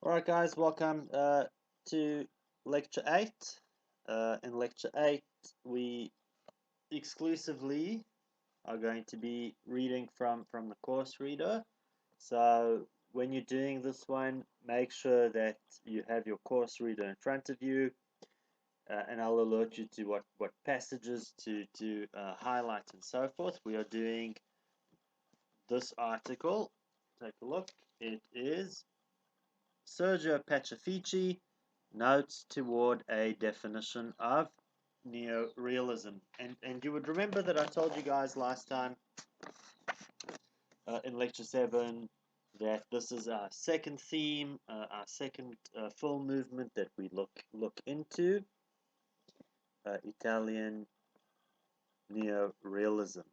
Alright guys, welcome to lecture 8. In lecture 8 we exclusively are going to be reading from the course reader. So when you're doing this one, make sure that you have your course reader in front of you, and I'll alert you to what passages to highlight and so forth. We are doing this article. Take a look. It is Sergio Pacifici, Notes Toward a Definition of Neorealism. And you would remember that I told you guys last time in Lecture 7 that this is our second theme, our second film movement that we look into, Italian Neorealism.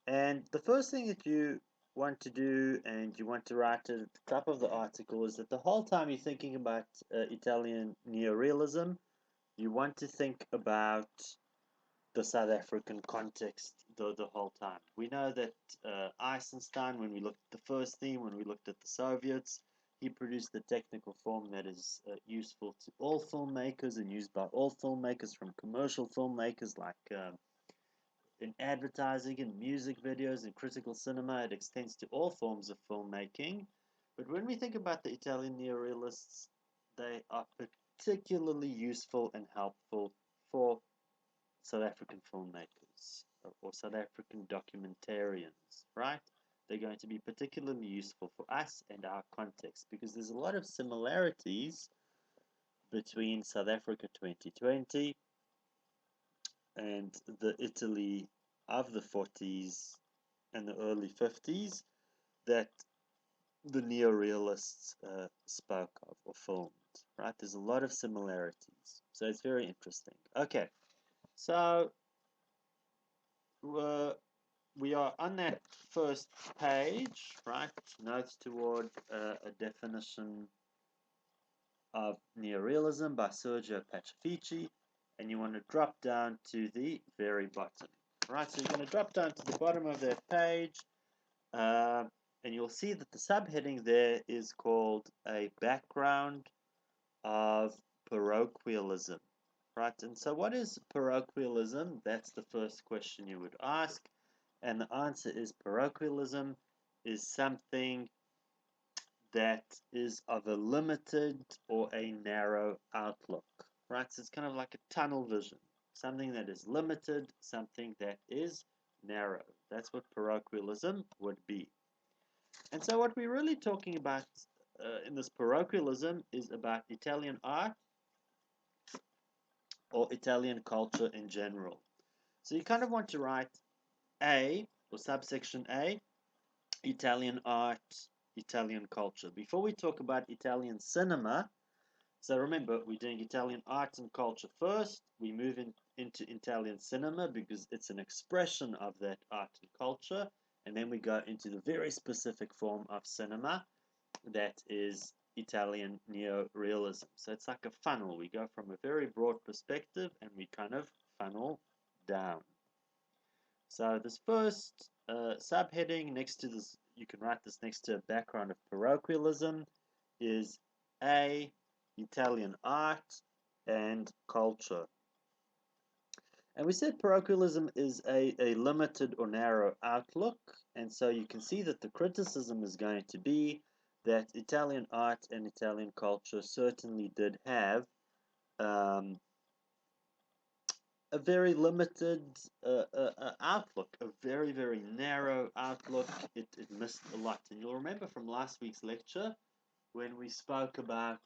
And the first thing that you want to do, and you want to write at the top of the article, is that the whole time you're thinking about Italian neorealism, you want to think about the South African context the whole time. We know that Eisenstein, when we looked at the first theme, when we looked at the Soviets, he produced the technical form that is useful to all filmmakers and used by all filmmakers, from commercial filmmakers like in advertising, in music videos, in critical cinema. It extends to all forms of filmmaking. But when we think about the Italian neorealists, they are particularly useful and helpful for South African filmmakers or South African documentarians, right? They're going to be particularly useful for us and our context, because there's a lot of similarities between South Africa 2020 and the Italy of the 40s and the early 50s that the neorealists spoke of or filmed, right? There's a lot of similarities, so it's very interesting. Okay, so we are on that first page, right? Notes toward a definition of neorealism by Sergio Pacifici, and you want to drop down to the very bottom, right? So you're going to drop down to the bottom of that page, and you'll see that the subheading there is called a background of parochialism, right? And so what is parochialism? That's the first question you would ask, and the answer is parochialism is something that is of a limited or a narrow outlook, right? So it's kind of like a tunnel vision, something that is limited, something that is narrow. That's what parochialism would be. And so what we're really talking about in this parochialism is about Italian art or Italian culture in general. So you kind of want to write A, or subsection A, Italian art, Italian culture. Before we talk about Italian cinema, so remember, we're doing Italian art and culture first. We move into Italian cinema because it's an expression of that art and culture. And then we go into the very specific form of cinema that is Italian neorealism. So it's like a funnel. We go from a very broad perspective and we kind of funnel down. So this first subheading next to this, you can write this next to a background of parochialism, is A, Italian art and culture. And we said parochialism is a limited or narrow outlook, and so you can see that the criticism is going to be that Italian art and Italian culture certainly did have a very limited outlook, a very, very narrow outlook. It missed a lot. And you'll remember from last week's lecture when we spoke about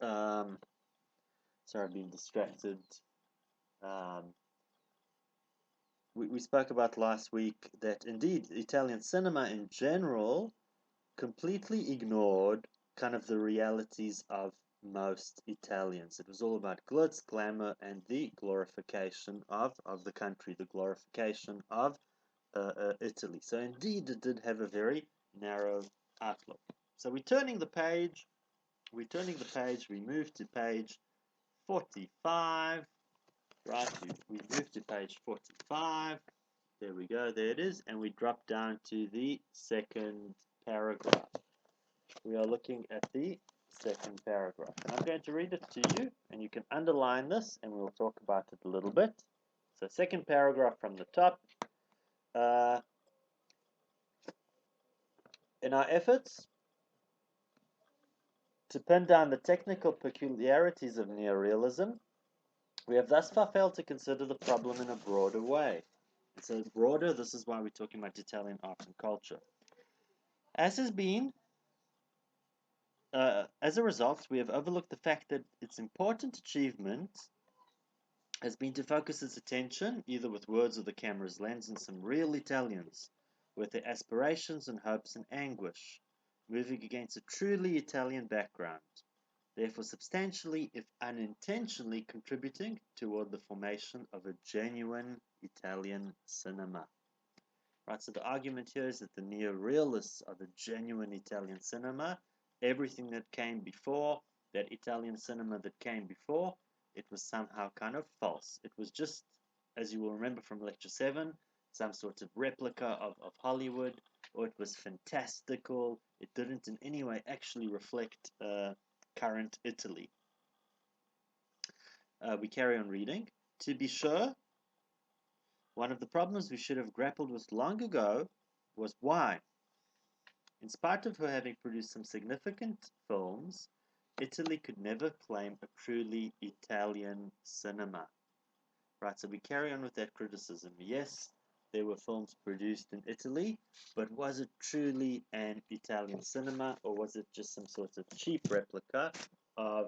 sorry, I've been distracted. We spoke about last week that indeed Italian cinema in general completely ignored kind of the realities of most Italians. It was all about glitz, glamour, and the glorification of the country, the glorification of Italy. So indeed it did have a very narrow outlook. So we're turning the page. We move to page 45, right? We move to page 45. There we go, there it is, and we drop down to the second paragraph. we are looking at the second paragraph. And I'm going to read it to you, and you can underline this, and we'll talk about it a little bit. So second paragraph from the top. In our efforts to pin down the technical peculiarities of neorealism, we have thus far failed to consider the problem in a broader way. And so broader, this is why we're talking about Italian art and culture. As a result, we have overlooked the fact that its important achievement has been to focus its attention, either with words or the camera's lens, on some real Italians, with their aspirations and hopes and anguish, moving against a truly Italian background, therefore substantially, if unintentionally, contributing toward the formation of a genuine Italian cinema. Right, so the argument here is that the neorealists are the genuine Italian cinema. Everything that came before, that Italian cinema that came before, it was somehow kind of false. It was just, as you will remember from Lecture 7, some sort of replica of Hollywood, or it was fantastical. It didn't in any way actually reflect current Italy. We carry on reading. To be sure, one of the problems we should have grappled with long ago was why, in spite of her having produced some significant films, Italy could never claim a truly Italian cinema. Right, so we carry on with that criticism. Yes, there were films produced in Italy, but was it truly an Italian cinema, or was it just some sort of cheap replica of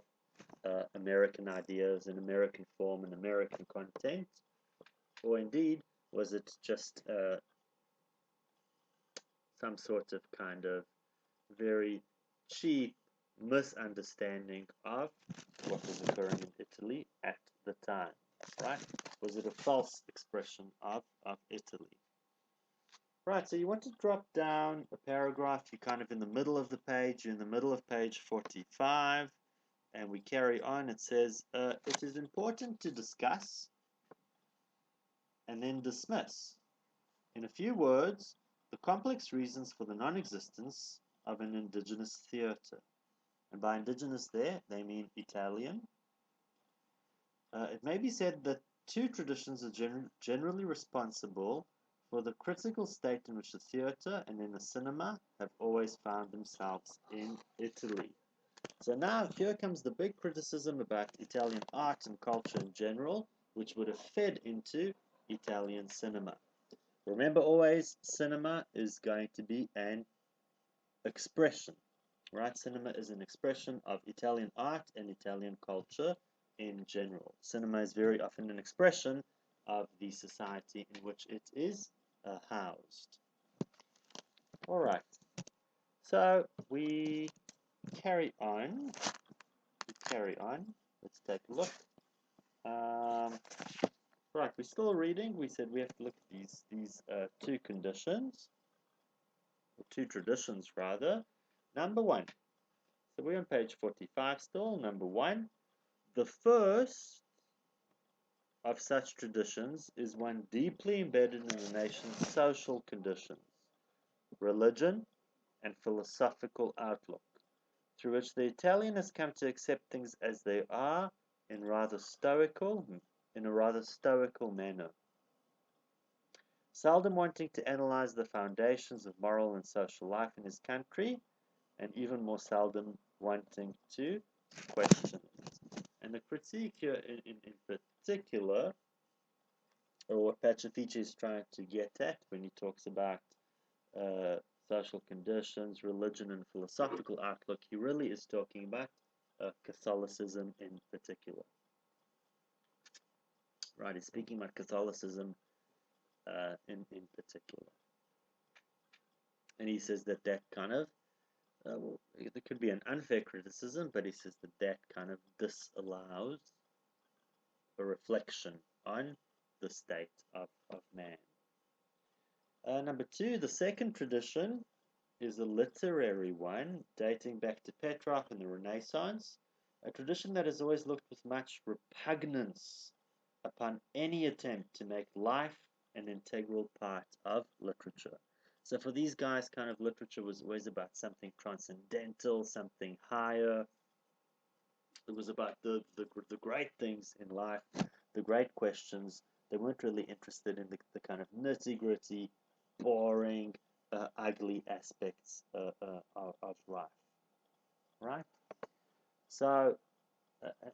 American ideas and American form and American content? Or indeed, was it just some sort of kind of very cheap misunderstanding of what was occurring in Italy at the time, right? Was it a false expression of Italy? Right, so you want to drop down a paragraph, you're kind of in the middle of the page, you're in the middle of page 45, and we carry on. It says, it is important to discuss and then dismiss, in a few words, the complex reasons for the non-existence of an indigenous theatre. And by indigenous there, they mean Italian. It may be said that two traditions are generally responsible for the critical state in which the theatre and then the cinema have always found themselves in Italy. So now here comes the big criticism about Italian art and culture in general, which would have fed into Italian cinema. Remember always, cinema is going to be an expression, right? Cinema is an expression of Italian art and Italian culture in general. Cinema is very often an expression of the society in which it is housed. All right, so we carry on. Let's take a look. Right, we're still reading. We said we have to look at these two conditions, or two traditions rather. Number one. So we're on page 45 still. Number one. The first of such traditions is one deeply embedded in the nation's social conditions, religion, and philosophical outlook, through which the Italian has come to accept things as they are in a rather stoical manner, seldom wanting to analyze the foundations of moral and social life in his country, and even more seldom wanting to question it. And the critique here in particular, or what Pacifici is trying to get at when he talks about social conditions, religion, and philosophical outlook, he really is talking about Catholicism in particular. Right, he's speaking about Catholicism in particular. And he says that kind of, well, there could be an unfair criticism, but he says that kind of disallows a reflection on the state of man. Number two, the second tradition is a literary one, dating back to Petrarch and the Renaissance, a tradition that has always looked with much repugnance upon any attempt to make life an integral part of literature. So for these guys, kind of literature was always about something transcendental, something higher. It was about the great things in life, the great questions. They weren't really interested in the kind of nitty-gritty, boring, ugly aspects of life, right? So,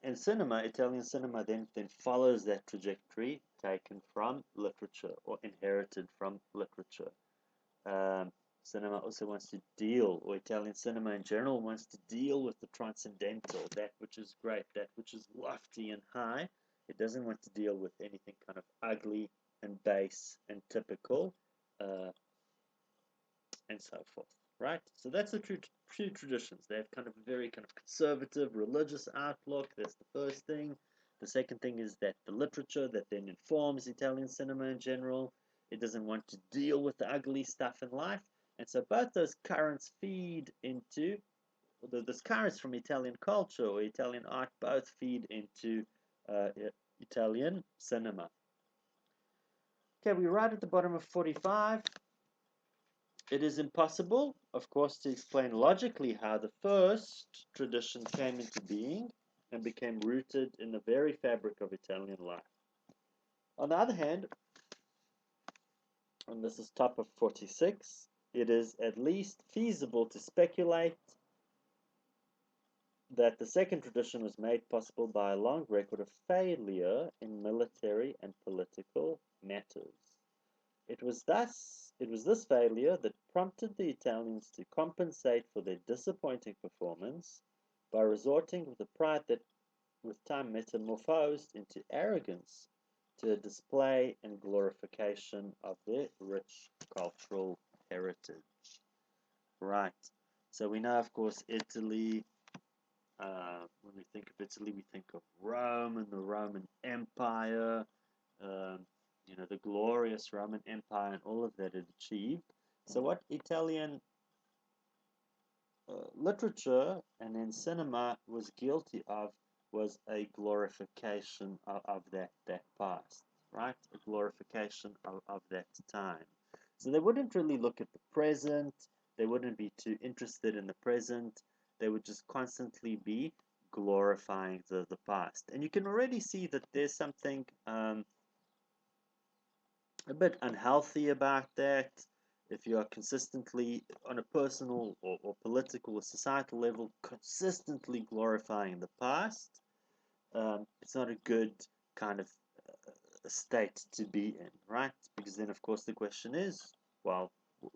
in cinema, Italian cinema then follows that trajectory taken from literature or inherited from literature. Um, Cinema also wants to deal, or Italian cinema in general wants to deal with the transcendental, that which is great, that which is lofty and high. It doesn't want to deal with anything kind of ugly and base and typical, uh, and so forth. Right? So that's the two traditions. They have kind of a very kind of conservative religious outlook. That's the first thing. The second thing is that the literature that then informs Italian cinema in general. It doesn't want to deal with the ugly stuff in life. And so both those currents feed into, those currents from Italian culture or Italian art both feed into uh, Italian cinema. Okay, we're right at the bottom of 45. It is impossible, of course, to explain logically how the first tradition came into being and became rooted in the very fabric of Italian life. On the other hand, and this is top of 46, it is at least feasible to speculate that the second tradition was made possible by a long record of failure in military and political matters. It was this failure that prompted the Italians to compensate for their disappointing performance by resorting with a pride that with time metamorphosed into arrogance to a display and glorification of their rich cultural heritage. Right. So we know, of course, Italy. When we think of Italy, we think of Rome and the Roman Empire. Um, the glorious Roman Empire and all of that it achieved. So what Italian literature and then cinema was guilty of was a glorification of that past, right? A glorification of that time. So they wouldn't really look at the present. They wouldn't be too interested in the present. They would just constantly be glorifying the past. And you can already see that there's something a bit unhealthy about that. If you are consistently, on a personal or political or societal level, consistently glorifying the past, it's not a good kind of state to be in, right? Because then, of course, the question is, well,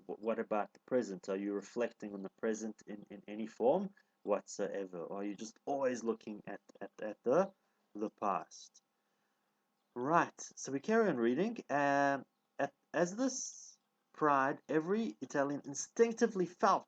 what about the present? Are you reflecting on the present in any form whatsoever? Or are you just always looking at the past? Right, so we carry on reading. As this pride, every Italian instinctively felt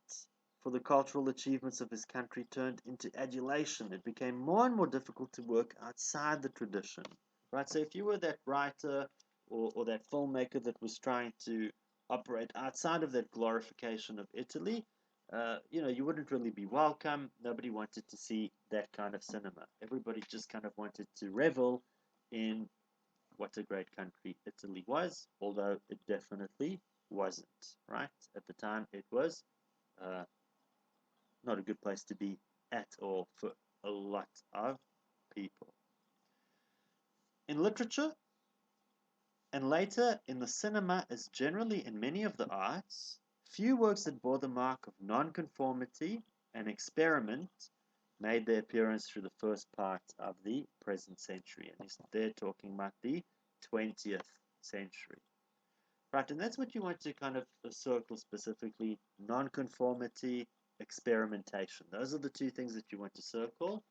for the cultural achievements of his country turned into adulation. It became more and more difficult to work outside the tradition. Right, so if you were that writer or that filmmaker that was trying to operate outside of that glorification of Italy, you wouldn't really be welcome. Nobody wanted to see that kind of cinema. Everybody just kind of wanted to revel in what a great country Italy was, although it definitely wasn't, right? At the time, it was uh, not a good place to be at all for a lot of people. In literature, and later in the cinema, as generally in many of the arts, few works that bore the mark of nonconformity and experiment made their appearance through the first part of the present century. And they're talking about the 20th century. Right, and that's what you want to kind of circle specifically, nonconformity, experimentation. Those are the two things that you want to circle.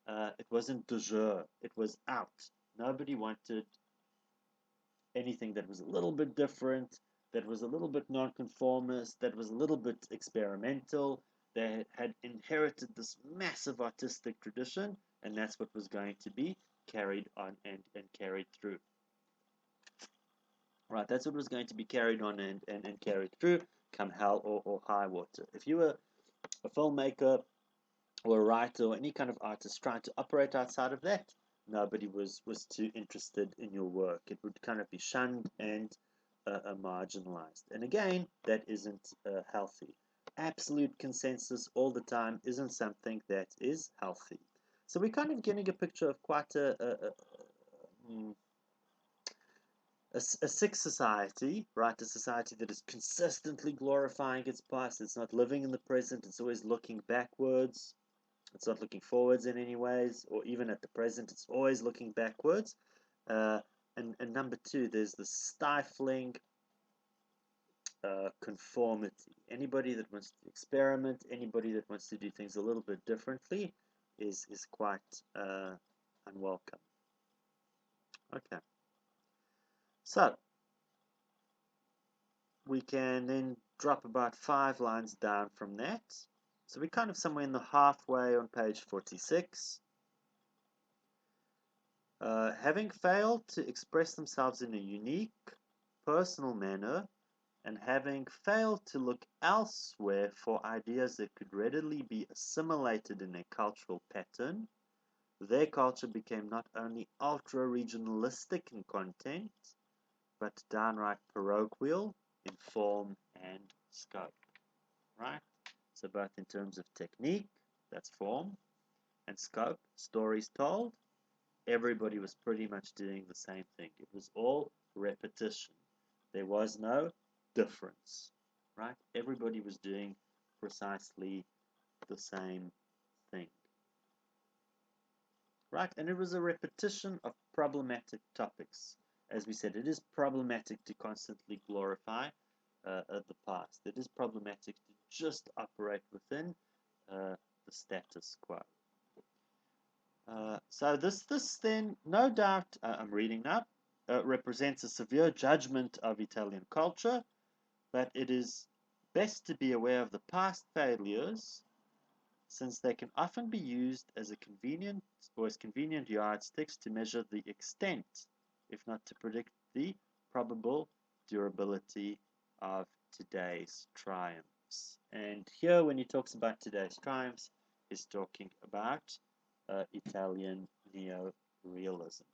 It wasn't de jure, it was out. Nobody wanted anything that was a little bit different, that was a little bit nonconformist, that was a little bit experimental. They had inherited this massive artistic tradition, and that's what was going to be carried on and carried through. Right, that's what was going to be carried on and carried through, come hell or high water. If you were a filmmaker or a writer or any kind of artist trying to operate outside of that, nobody was too interested in your work. It would kind of be shunned and marginalized. And again, that isn't healthy. Absolute consensus all the time isn't something that is healthy. So we're kind of getting a picture of quite a sick society, right? A society that is consistently glorifying its past. It's not living in the present. It's always looking backwards. It's not looking forwards in any ways, or even at the present. It's always looking backwards. Uh, and number two, there's the stifling conformity. Anybody that wants to experiment, anybody that wants to do things a little bit differently is quite unwelcome. Okay. So we can then drop about 5 lines down from that. So we're kind of somewhere in the halfway on page 46. Having failed to express themselves in a unique, personal manner, and having failed to look elsewhere for ideas that could readily be assimilated in a cultural pattern, their culture became not only ultra-regionalistic in content, but downright parochial in form and scope. Right? So both in terms of technique, that's form, and scope, stories told, everybody was pretty much doing the same thing. It was all repetition. There was no difference, right? Everybody was doing precisely the same thing, right? And it was a repetition of problematic topics. As we said, it is problematic to constantly glorify the past. It is problematic to just operate within the status quo. So this then, no doubt, I'm reading now, represents a severe judgment of Italian culture, but it is best to be aware of the past failures, since they can often be used as a convenient yardsticks to measure the extent, if not to predict the probable durability of today's triumphs. And here, when he talks about today's triumphs, he's talking about Italian neo-realism.